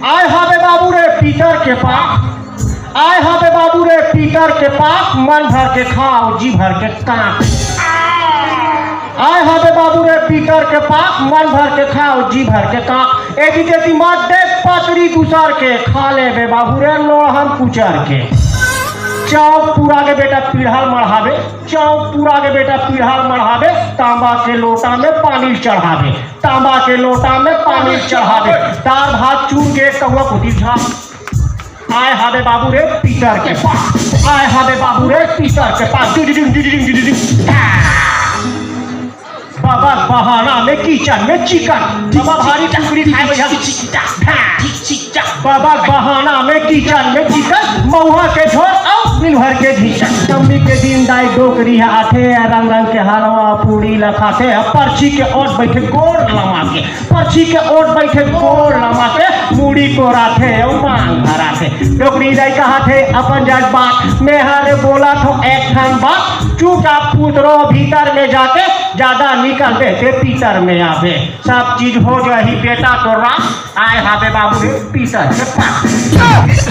आए हावे बाबू रे पीतर के पाक, आए हावे बाबू रे पीतर के पाक, मन भर के खाओ जी भर के काक। आए हावे बाबू रे पीतर के पाक, मन भर के खाओ जी भर के काक। एदी देती मत देख पतरी गुसर के, खा ले बे बाबू रे लोहम कुचर के। चौक पूरा के बेटा पीढ़ा मढ़ावे, चौक पूरा के बेटा पीढ़ा मढ़ावे, तांबा के लोटा में पानी चढ़ावे, तांबा के लोटा में पानी चढ़ावे, दाल भात चूर के कौआ को दिखा। आए हावे बाबू रे पीतर के पास, आए हावे बाबू रे पीतर के पास। बाबा बहाना में किचन में चिकन, बाबा भारी टुकड़ी खाए बाबा बहाना में किचन में चिकन, महुआ के झोर और मिल भर के घीचन। नवमी के दिन दाई डोकरी आथे, रंग रंग के हलवा पूरी लखाते, पर्ची के ओट बैठे गोड़ लमा के, पर्ची के ओट बैठे गोड़ लमा के, मूड़ी को राथे और मांग भराथे। डोकरी दाई कहा थे अपन जज बात में, हर बोला तो एक खान बात, चुपचाप पुतरो भीतर में जाके, ज्यादा निकल देते पीतर में आवे। सब चीज हो जाही बेटा तो राम, आए हावे बाबू रे पीतर के पास।